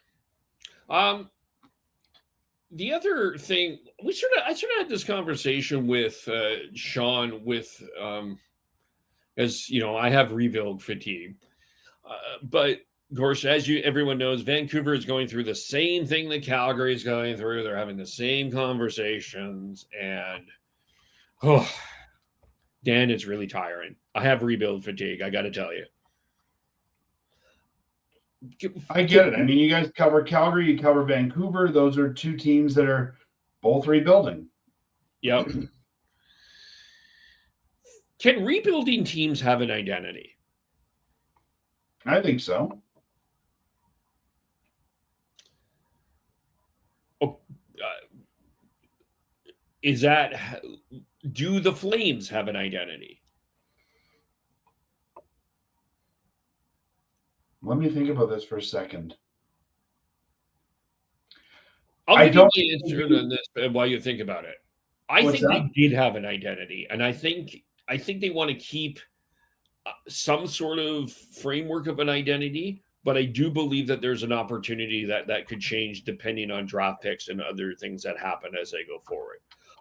The other thing, I sort of had this conversation with Sean as I have rebuild fatigue, but of course, as everyone knows, Vancouver is going through the same thing that Calgary is going through. They're having the same conversations, and Dan, it's really tiring. I have rebuild fatigue. I got to tell you. I get it. I mean, you guys cover Calgary, you cover Vancouver. Those are 2 teams that are both rebuilding. Yep. Can rebuilding teams have an identity? I think so. Do the Flames have an identity? Let me think about this for a second. I'll give you the answer on this while you think about it. I think they did have an identity, and I think they want to keep some sort of framework of an identity, but I do believe that there's an opportunity that could change depending on draft picks and other things that happen as they go forward.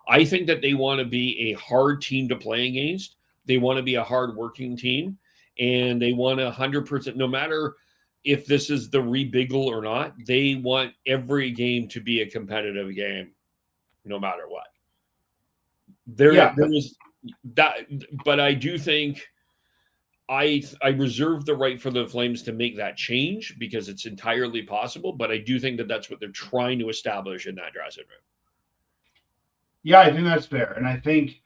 I think that they want to be a hard team to play against. They want to be a hard-working team, and they want 100%, no matter if this is the rebiggle or not, they want every game to be a competitive game, no matter what. There is that, but I do think I reserve the right for the Flames to make that change because it's entirely possible, but I do think that that's what they're trying to establish in that dressing room. Yeah, I think that's fair. And I think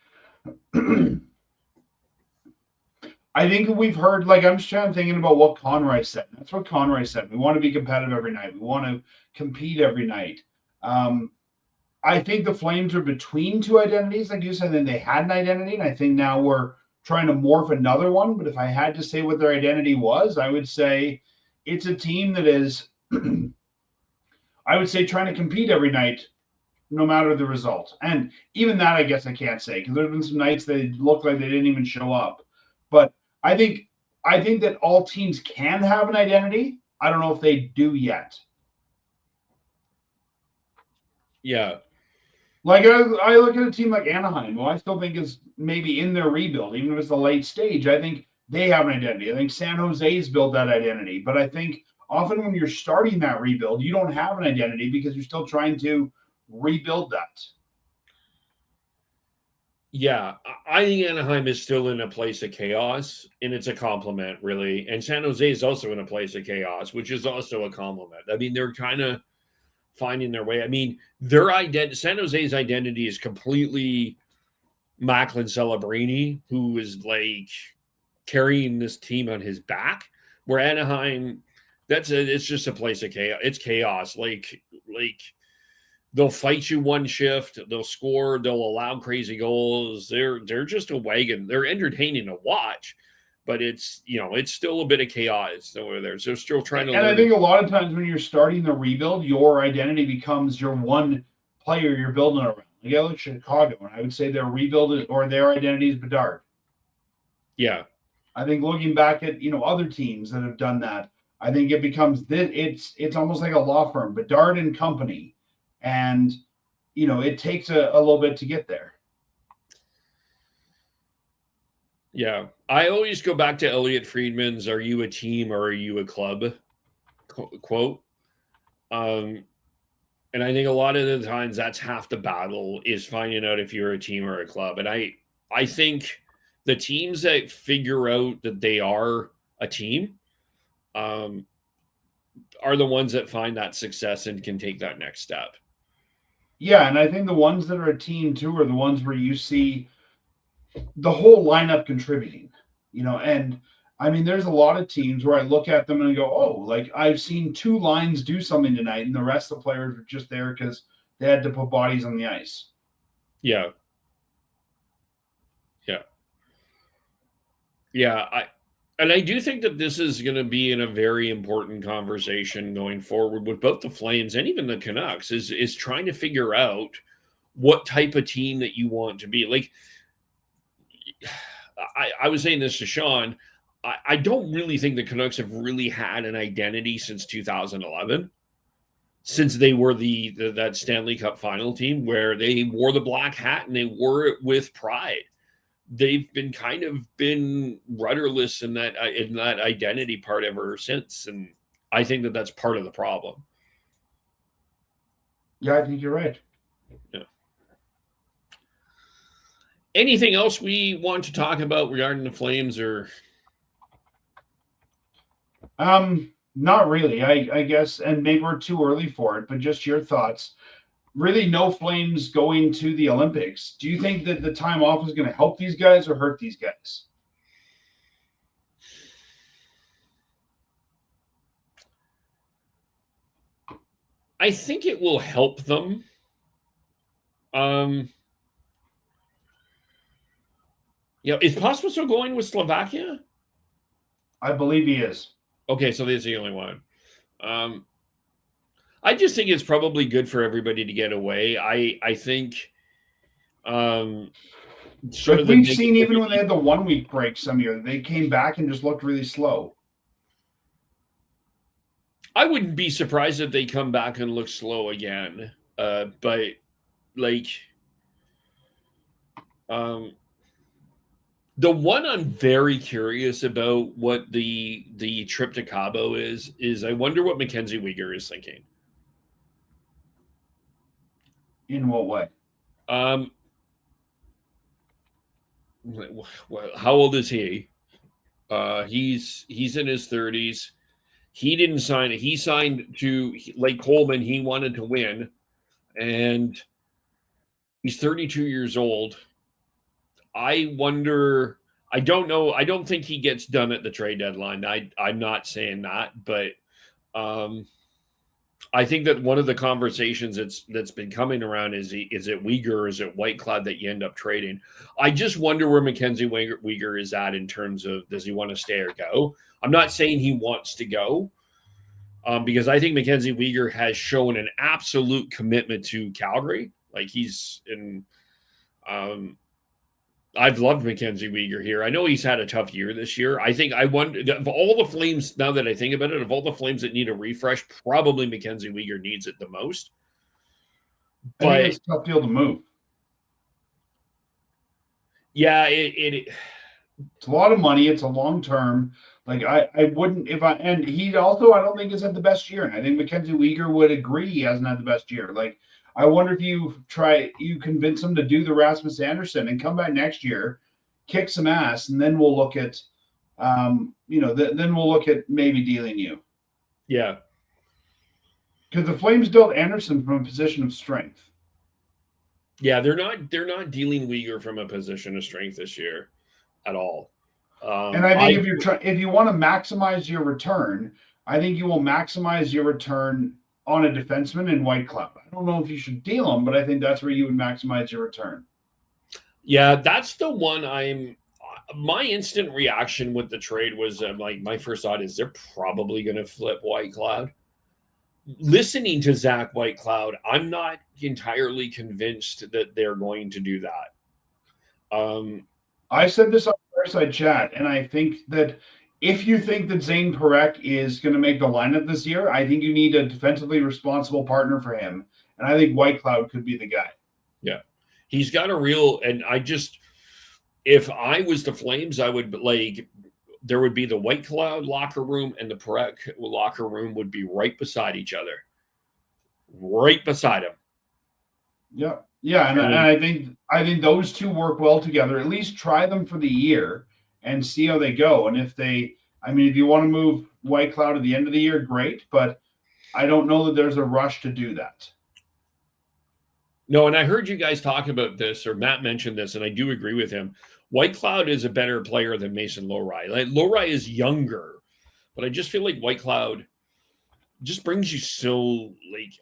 we've heard, like, I'm just trying to thinking about what Conroy said. That's what Conroy said. We want to be competitive every night. We want to compete every night. I think the Flames are between 2 identities. Like you said, then they had an identity, and I think now we're trying to morph another one. But if I had to say what their identity was, I would say it's a team that is, I would say, trying to compete every night, no matter the result. And even that, I guess I can't say, because there's been some nights they looked like they didn't even show up. But I think that all teams can have an identity. I don't know if they do yet. Yeah. Like, I look at a team like Anaheim, who I still think is maybe in their rebuild, even if it's a late stage. I think they have an identity. I think San Jose's built that identity. But I think often when you're starting that rebuild, you don't have an identity because you're still trying to rebuild that. Yeah, I think Anaheim is still in a place of chaos, and it's a compliment, really. And San Jose is also in a place of chaos, which is also a compliment. I mean, they're kind of finding their way. I mean, San Jose's identity is completely Macklin Celebrini, who is like carrying this team on his back. Where Anaheim, it's just a place of chaos. It's chaos. Like they'll fight you one shift, they'll score, they'll allow crazy goals. They're just a wagon. They're entertaining to watch, but it's still a bit of chaos over there. So they're still trying to. And I think a lot of times when you're starting the rebuild, your identity becomes your one player you're building around. Like I look at Chicago, and I would say their rebuild or their identity is Bedard. Yeah, I think looking back at other teams that have done that, I think it becomes it's almost like a law firm, Bedard and Company. And, it takes a little bit to get there. Yeah. I always go back to Elliot Friedman's, "Are you a team or are you a club?" quote. And And I think a lot of the times that's half the battle, is finding out if you're a team or a club. And I think the teams that figure out that they are a team are the ones that find that success and can take that next step. Yeah, and I think the ones that are a team too are the ones where you see the whole lineup contributing, and I mean, there's a lot of teams where I look at them and I go, oh, like I've seen two lines do something tonight, and the rest of the players were just there because they had to put bodies on the ice. Yeah. Yeah. Yeah. I do think that this is going to be in a very important conversation going forward with both the Flames and even the Canucks is trying to figure out what type of team that you want to be. Like, I was saying this to Sean, I don't really think the Canucks have really had an identity since 2011, since they were that Stanley Cup final team where they wore the black hat and they wore it with pride. They've been kind of been rudderless in that identity part ever since, and I think that that's part of the problem. Yeah, I think you're right. Yeah. Anything else we want to talk about regarding the Flames, or? Not really. I guess, and maybe we're too early for it, but just your thoughts. Really, no Flames going to the Olympics. Do you think that the time off is going to help these guys or hurt these guys? I think it will help them. Is Pospisil going with Slovakia? I believe he is. Okay, so he's the only one. I just think it's probably good for everybody to get away. I think we've seen even when they had the 1 week break some year, they came back and just looked really slow. I wouldn't be surprised if they come back and look slow again. But like the one I'm very curious about what the trip to Cabo is I wonder what Mackenzie Weegar is thinking. In what way? How old is he? He's in his 30s. He didn't sign it. He signed to, like Coleman, he wanted to win, and he's 32 years old. I wonder, I don't know. I don't think he gets done at the trade deadline. I'm not saying that, but I think that one of the conversations that's been coming around is it Weegar or is it Whitecloud that you end up trading? I just wonder where Mackenzie Weegar is at in terms of, does he want to stay or go? I'm not saying he wants to go, because I think Mackenzie Weegar has shown an absolute commitment to Calgary. Like he's in. I've loved Mackenzie Weegar here. I know he's had a tough year this year. I wonder, of all the Flames, now that I think about it, of all the Flames that need a refresh, probably Mackenzie Weegar needs it the most. But it's a tough deal to move. Yeah, it's a lot of money. It's a long term. Like I wouldn't and he also, I don't think is at the best year. And I think Mackenzie Weegar would agree he hasn't had the best year. Like, I wonder if you convince him to do the Rasmus Anderssson and come back next year, kick some ass, and then we'll look at, then we'll look at maybe dealing you. Yeah. Because the Flames dealt Anderssson from a position of strength. Yeah, they're not dealing Weegar from a position of strength this year at all. And I think if you want to maximize your return, I think you will maximize your return on a defenseman in Whitecloud. I don't know if you should deal him, but I think that's where you would maximize your return. Yeah, that's the one my instant reaction with the trade was like, my first thought is they're probably going to flip Whitecloud. Listening to Zach Whitecloud, I'm not entirely convinced that they're going to do that. I said this on Fireside Chat, and I think that if you think that Zane Parekh is going to make the lineup this year, I think you need a defensively responsible partner for him. And I think Whitecloud could be the guy. Yeah. He's got a real, and if I was the Flames, I would there would be the Whitecloud locker room and the Parekh locker room would be right beside each other. right beside him. Yeah. Yeah. And I think those two work well together. At least try them for the year and see how they go. And if you want to move White Cloud at the end of the year, great. But I don't know that there's a rush to do that. No, and I heard you guys talk about this, or Matt mentioned this, and I do agree with him. White Cloud is a better player than Mason Lohrei. Like, Lohrei is younger, but I just feel like White Cloud just brings you so, like...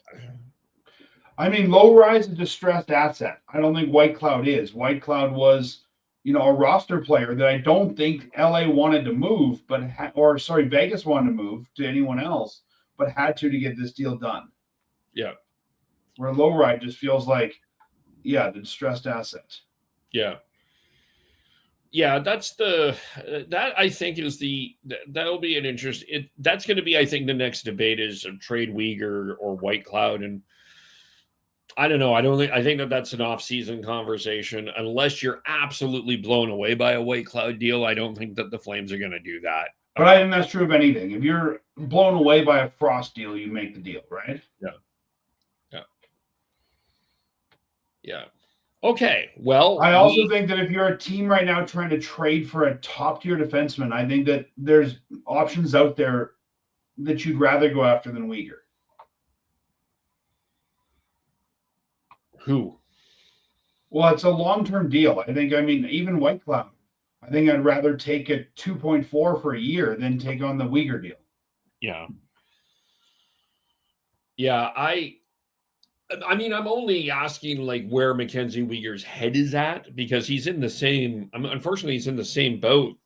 Lohrei is a distressed asset. I don't think White Cloud is. White Cloud was, a roster player that I don't think LA wanted to move, Vegas wanted to move to anyone else, but had to get this deal done. Yeah. Where Lohrei just feels like, the distressed asset. Yeah. Yeah, that I think is that'll be an interest. That's going to be, I think, the next debate is trade Uyghur or White Cloud. And I don't know. I think that's an off-season conversation. Unless you're absolutely blown away by a White Cloud deal, I don't think that the Flames are going to do that. But I think that's true of anything. If you're blown away by a Frost deal, you make the deal, right? Yeah. Yeah. Okay. Well, I also think that if you're a team right now trying to trade for a top-tier defenseman, I think that there's options out there that you'd rather go after than Uyghur. Who? Well, it's a long-term deal. Even White Cloud. I think I'd rather take a 2.4 for a year than take on the Uyghur deal. Yeah. Yeah, I'm only asking like where Mackenzie Uyghur's head is at, because he's in the same, unfortunately, he's in the same boat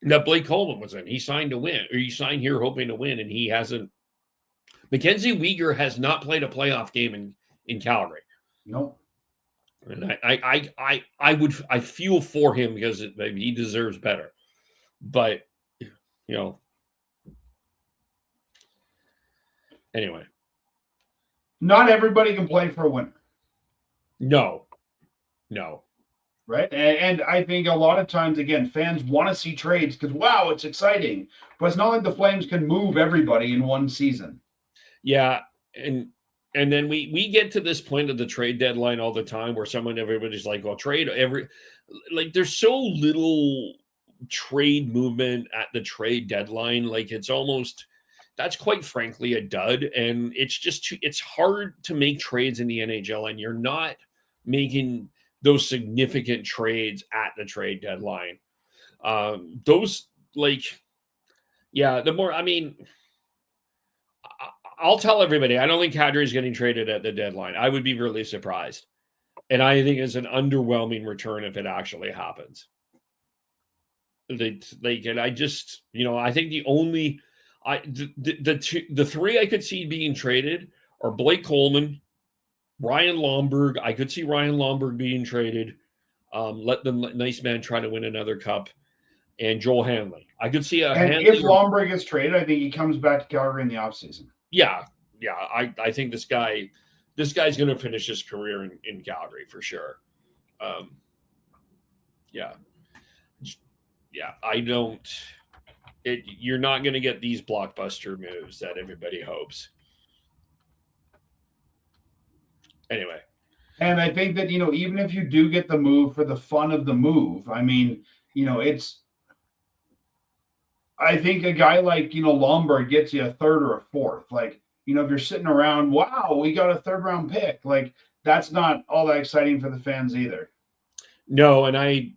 that Blake Coleman was in. He signed to win, or he signed here hoping to win, and he hasn't. Mackenzie Uyghur has not played a playoff game in Calgary. Nope. And I feel for him because he deserves better. But, anyway. Not everybody can play for a winner. No. Right? And I think a lot of times, again, fans want to see trades because, wow, it's exciting. But it's not like the Flames can move everybody in one season. Yeah. And then we get to this point of the trade deadline all the time where everybody's like, well, there's so little trade movement at the trade deadline. Like, it's almost, that's quite frankly a dud. And it's hard to make trades in the NHL, and you're not making those significant trades at the trade deadline. I'll tell everybody, I don't think Kadri's getting traded at the deadline. I would be really surprised. And I think it's an underwhelming return if it actually happens. I think the three I could see being traded are Blake Coleman, Ryan Lomberg. I could see Ryan Lomberg being traded. Let the nice man try to win another cup. And Joel Hanley. I could see if Lomberg gets traded, I think he comes back to Calgary in the offseason. Yeah. I think this guy's going to finish his career in Calgary for sure. Yeah. You're not going to get these blockbuster moves that everybody hopes. Anyway. And I think that, even if you do get the move for the fun of the move, I think a guy like, Lomberg gets you a third or a fourth. Like, if you're sitting around, wow, we got a third round pick. Like, that's not all that exciting for the fans either. No. And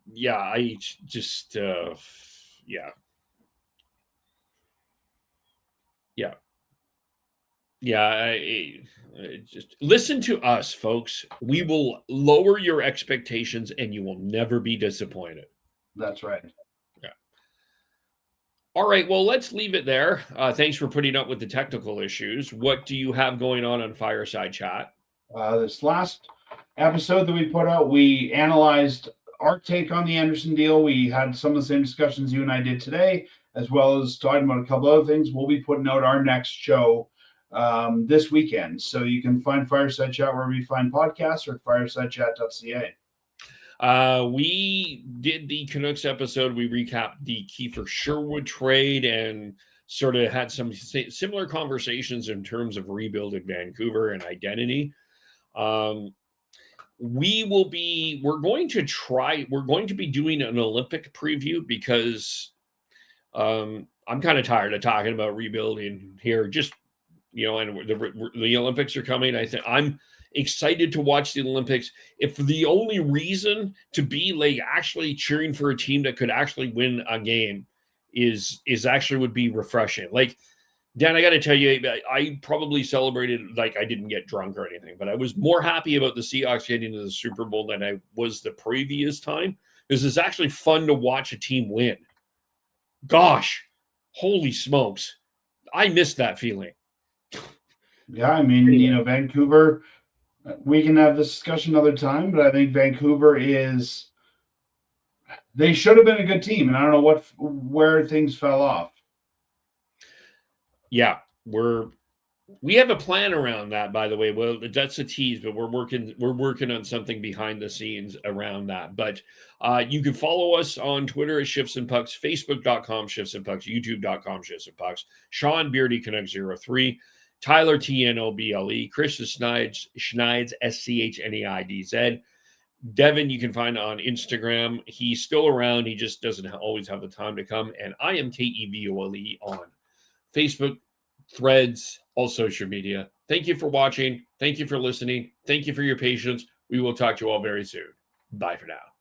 just listen to us, folks. We will lower your expectations and you will never be disappointed. That's right. Yeah. All right. Well, let's leave it there. Thanks for putting up with the technical issues. What do you have going on Fireside Chat? This last episode that we put out, we analyzed our take on the Anderssson deal. We had some of the same discussions you and I did today, as well as talking about a couple other things. We'll be putting out our next show this weekend. So you can find Fireside Chat wherever you find podcasts or at firesidechat.ca. We did the Canucks episode. We recapped the Kiefer Sherwood trade and sort of had some similar conversations in terms of rebuild in Vancouver and identity. We're going to be doing an Olympic preview because I'm kind of tired of talking about rebuilding here. Just, and the Olympics are coming. I think I'm excited to watch the Olympics. If the only reason to be like actually cheering for a team that could actually win a game is actually would be refreshing. Like, Dan, I got to tell you, I probably celebrated like I didn't get drunk or anything, but I was more happy about the Seahawks getting to the Super Bowl than I was the previous time, because it's actually fun to watch a team win. Gosh, holy smokes. I missed that feeling. Yeah, I mean, Vancouver, we can have this discussion another time, but I think Vancouver they should have been a good team, and I don't know where things fell off. Yeah, we have a plan around that, by the way. Well, that's a tease, but we're working on something behind the scenes around that. But you can follow us on Twitter at Shifts and Pucks, Facebook.com Shifts and Pucks, YouTube.com Shifts and Pucks, Sean Beardy Connect 03, Tyler TNOBLE, Chris Schneidz SCHNEIDZ. Devin, you can find on Instagram. He's still around. He just doesn't always have the time to come. And I am KEVOLE on Facebook, Threads, all social media. Thank you for watching. Thank you for listening. Thank you for your patience. We will talk to you all very soon. Bye for now.